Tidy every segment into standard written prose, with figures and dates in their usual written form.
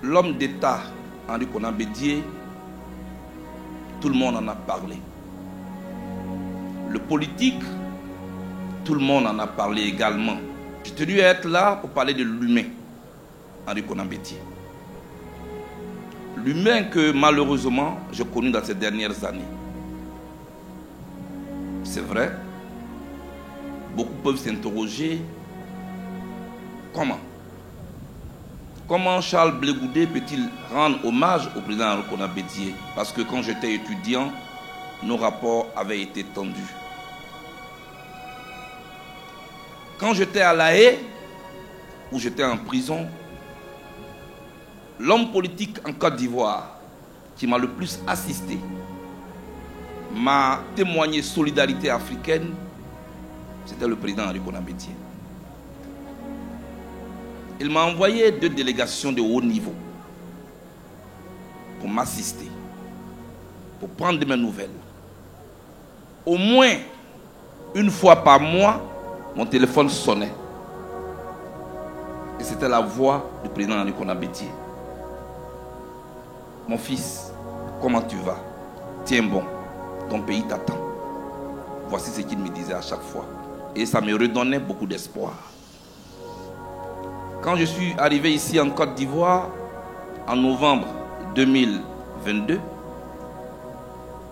L'homme d'État, Henri Konan Bédié, tout le monde en a parlé. Le politique, tout le monde en a parlé également. J'ai tenu à être là pour parler de l'humain, Henri Konan Bédié. L'humain que malheureusement j'ai connu dans ces dernières années. C'est vrai, beaucoup peuvent s'interroger comment Charles Blé Goudé peut-il rendre hommage au président Henri Konan Bédié? Parce que quand j'étais étudiant, nos rapports avaient été tendus. Quand j'étais à La Haye, où j'étais en prison, l'homme politique en Côte d'Ivoire qui m'a le plus assisté, m'a témoigné solidarité africaine, c'était le président Henri Konan Bédié. Il m'a envoyé 2 délégations de haut niveau pour m'assister, pour prendre de mes nouvelles. Au moins une fois par mois, mon téléphone sonnait. Et c'était la voix du président Henri Konan Bédié. Mon fils, comment tu vas? Tiens bon, ton pays t'attend. Voici ce qu'il me disait à chaque fois. Et ça me redonnait beaucoup d'espoir. Quand je suis arrivé ici en Côte d'Ivoire, en novembre 2022,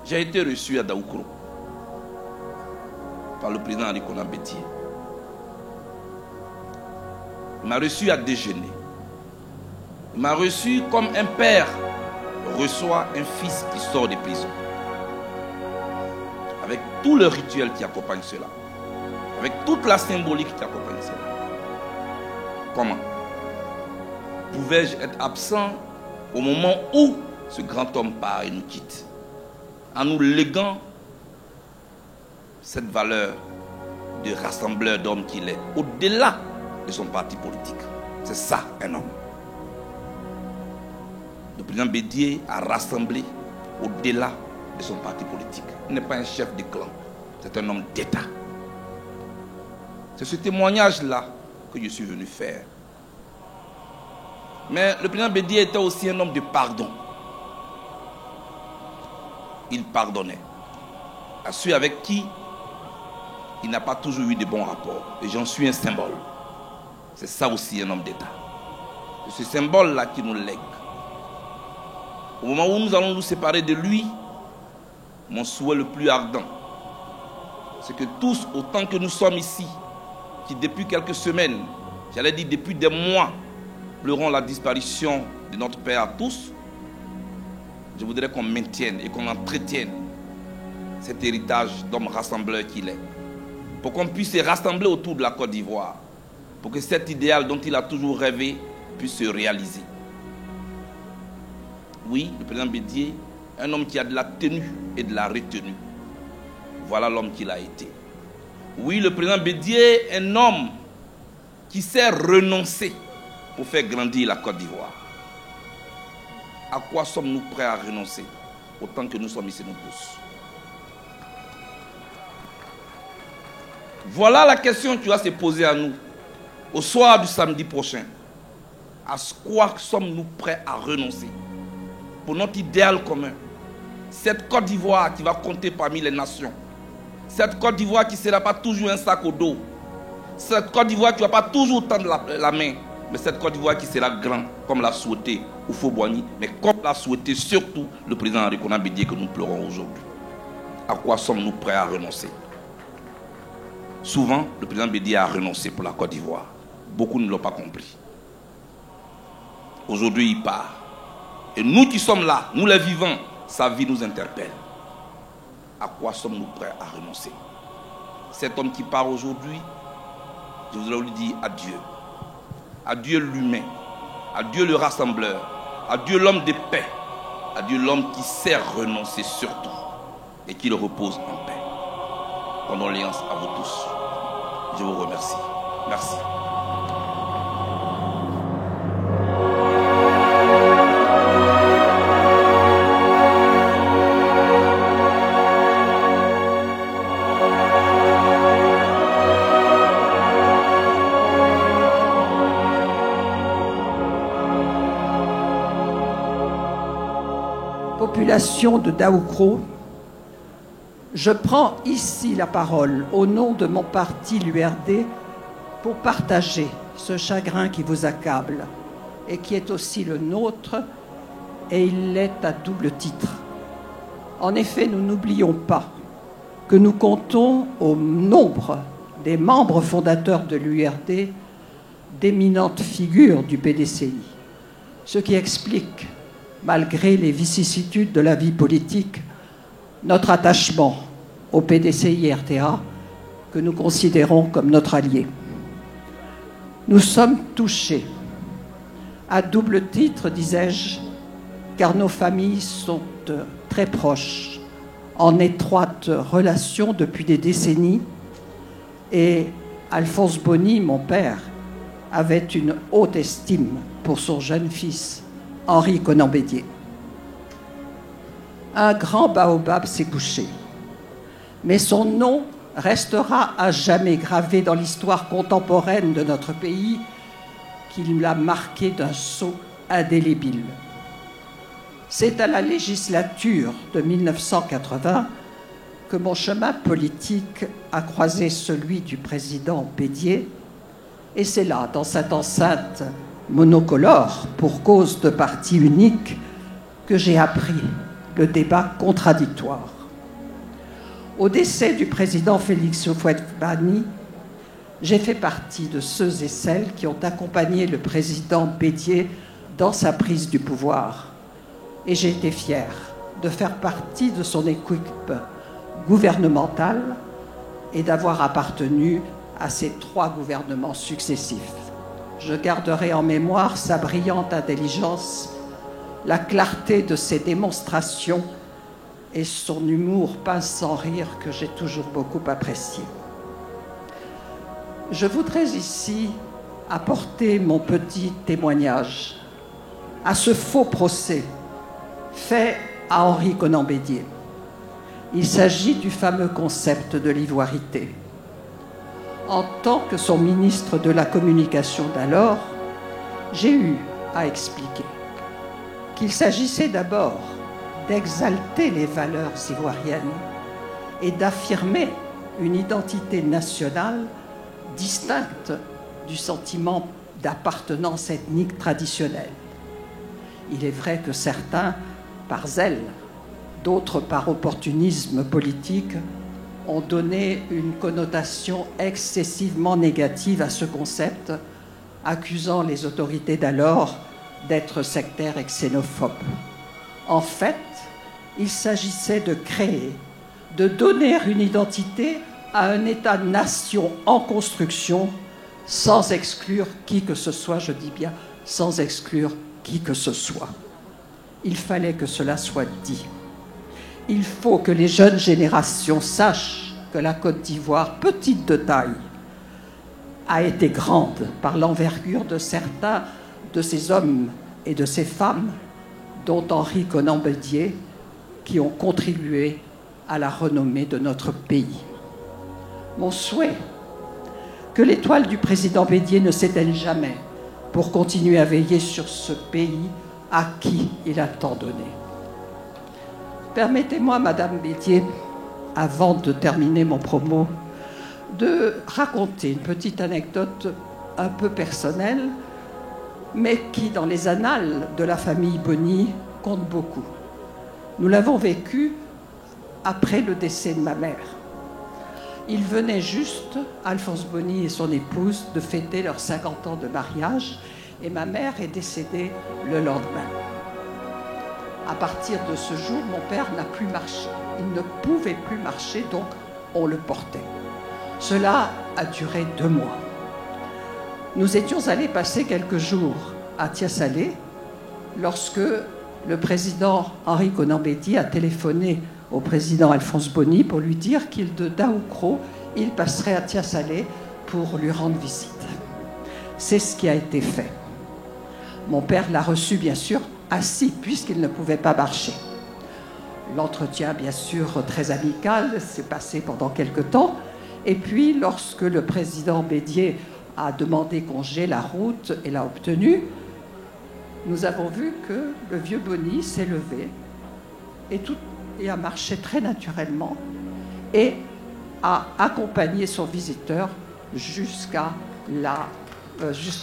j'ai été reçu à Daoukro par le président Henri Konan Bédié. Il m'a reçu à déjeuner. Il m'a reçu comme un père reçoit un fils qui sort de prison. Avec tout le rituel qui accompagne cela. Avec toute la symbolique qui accompagne cela. Comment pouvais-je être absent au moment où ce grand homme part et nous quitte, en nous léguant cette valeur de rassembleur d'hommes qu'il est, au-delà de son parti politique? C'est ça un homme. Le président Bédié a rassemblé au-delà de son parti politique. Il n'est pas un chef de clan, c'est un homme d'État. C'est ce témoignage-là que je suis venu faire. Mais le président Bédié était aussi un homme de pardon. Il pardonnait à ceux avec qui il n'a pas toujours eu de bons rapports. Et j'en suis un symbole. C'est ça aussi un homme d'État. C'est ce symbole-là qui nous lègue. Au moment où nous allons nous séparer de lui, mon souhait le plus ardent, c'est que tous, autant que nous sommes ici, qui depuis quelques semaines, j'allais dire depuis des mois, pleurons la disparition de notre père à tous, je voudrais qu'on maintienne et qu'on entretienne cet héritage d'homme rassembleur qu'il est. Pour qu'on puisse se rassembler autour de la Côte d'Ivoire. Pour que cet idéal dont il a toujours rêvé puisse se réaliser. Oui, le président Bédié, un homme qui a de la tenue et de la retenue. Voilà l'homme qu'il a été. Oui, le président Bédié, un homme qui sait renoncer pour faire grandir la Côte d'Ivoire. À quoi sommes-nous prêts à renoncer autant que nous sommes ici nous tous? Voilà la question qui va se poser à nous au soir du samedi prochain. À quoi sommes-nous prêts à renoncer pour notre idéal commun? Cette Côte d'Ivoire qui va compter parmi les nations. Cette Côte d'Ivoire qui ne sera pas toujours un sac au dos. Cette Côte d'Ivoire qui ne va pas toujours tendre la main. Mais cette Côte d'Ivoire qui sera grande, comme l'a souhaité Houphouët-Boigny, mais comme l'a souhaité surtout le président Henri Konan Bédié que nous pleurons aujourd'hui. À quoi sommes-nous prêts à renoncer? Souvent, le président Bédié a renoncé pour la Côte d'Ivoire. Beaucoup ne l'ont pas compris. Aujourd'hui, il part. Et nous qui sommes là, nous les vivants, sa vie nous interpelle. À quoi sommes-nous prêts à renoncer? Cet homme qui part aujourd'hui, je voudrais lui dire adieu. Adieu l'humain. Adieu le rassembleur. Adieu l'homme de paix. Adieu l'homme qui sait renoncer surtout. Et qui le repose en paix. Condoléances à vous tous. Je vous remercie. Merci. Population de Daoukro, je prends ici la parole au nom de mon parti, l'URD, pour partager ce chagrin qui vous accable et qui est aussi le nôtre, et il l'est à double titre. En effet, nous n'oublions pas que nous comptons au nombre des membres fondateurs de l'URD d'éminentes figures du PDCI, ce qui explique, malgré les vicissitudes de la vie politique, notre attachement au PDCI-RTA que nous considérons comme notre allié. Nous sommes touchés, à double titre, disais-je, car nos familles sont très proches, en étroite relation depuis des décennies, et Alphonse Bony, mon père, avait une haute estime pour son jeune fils, Henri Conan-Bédier. Un grand baobab s'est couché, mais son nom restera à jamais gravé dans l'histoire contemporaine de notre pays, qui l'a marqué d'un sceau indélébile. C'est à la législature de 1980 que mon chemin politique a croisé celui du président Bédier, et c'est là, dans cette enceinte monocolore, pour cause de parti unique, que j'ai appris le débat contradictoire. Au décès du président Félix Houphouët-Boigny, j'ai fait partie de ceux et celles qui ont accompagné le président Bédier dans sa prise du pouvoir. Et j'ai été fière de faire partie de son équipe gouvernementale et d'avoir appartenu à ces 3 gouvernements successifs. Je garderai en mémoire sa brillante intelligence, la clarté de ses démonstrations et son humour pince sans rire que j'ai toujours beaucoup apprécié. Je voudrais ici apporter mon petit témoignage à ce faux procès fait à Henri Conan-Bédier. Il s'agit du fameux concept de l'ivoirité. En tant que son ministre de la Communication d'alors, j'ai eu à expliquer qu'il s'agissait d'abord d'exalter les valeurs ivoiriennes et d'affirmer une identité nationale distincte du sentiment d'appartenance ethnique traditionnelle. Il est vrai que certains, par zèle, d'autres par opportunisme politique, ont donné une connotation excessivement négative à ce concept, accusant les autorités d'alors d'être sectaires et xénophobes. En fait, il s'agissait de créer, de donner une identité à un État-nation en construction, sans exclure qui que ce soit, je dis bien, sans exclure qui que ce soit. Il fallait que cela soit dit. Il faut que les jeunes générations sachent que la Côte d'Ivoire, petite de taille, a été grande par l'envergure de certains de ces hommes et de ces femmes, dont Henri Conan-Bédier, qui ont contribué à la renommée de notre pays. Mon souhait, que l'étoile du président Bédier ne s'éteigne jamais pour continuer à veiller sur ce pays à qui il a tant donné. Permettez-moi, Madame Bédier, avant de terminer mon propos, de raconter une petite anecdote un peu personnelle, mais qui, dans les annales de la famille Bony, compte beaucoup. Nous l'avons vécu après le décès de ma mère. Il venait juste, Alphonse Bony et son épouse, de fêter leurs 50 ans de mariage, et ma mère est décédée le lendemain. À partir de ce jour, mon père n'a plus marché. Il ne pouvait plus marcher, donc on le portait. Cela a duré 2 mois. Nous étions allés passer quelques jours à Tiasalé lorsque le président Henri Conan-Bédier a téléphoné au président Alphonse Bony pour lui dire qu'il de Daoukro, il passerait à Tiasalé pour lui rendre visite. C'est ce qui a été fait. Mon père l'a reçu, bien sûr, assis, puisqu'il ne pouvait pas marcher. L'entretien, bien sûr, très amical, s'est passé pendant quelque temps. Et puis, lorsque le président Bédier a demandé congé la route et l'a obtenu, nous avons vu que le vieux Bony s'est levé et a marché très naturellement et a accompagné son visiteur jusqu'à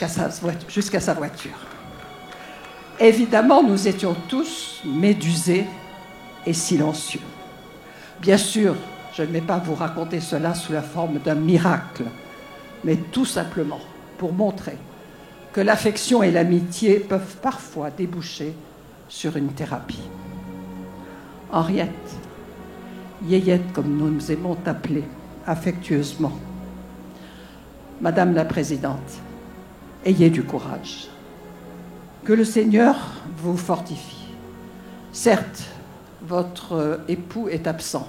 sa voiture. Évidemment, nous étions tous médusés et silencieux. Bien sûr, je ne vais pas vous raconter cela sous la forme d'un miracle, mais tout simplement pour montrer que l'affection et l'amitié peuvent parfois déboucher sur une thérapie. Henriette, Yéyette comme nous aimons t'appeler affectueusement, Madame la Présidente, ayez du courage. Que le Seigneur vous fortifie. Certes, votre époux est absent,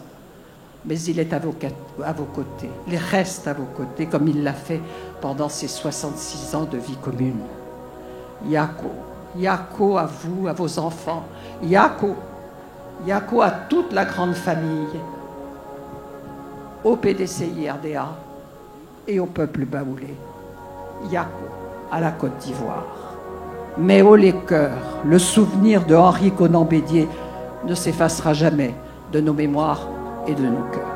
mais il est à vos côtés. Il reste à vos côtés comme il l'a fait pendant ces 66 ans de vie commune. Yako à vous, à vos enfants. Yako à toute la grande famille, au PDCI-RDA et au peuple baoulé. Yako à la Côte d'Ivoire. Mais haut les cœurs, le souvenir de Henri Konan Bédié ne s'effacera jamais de nos mémoires et de nos cœurs.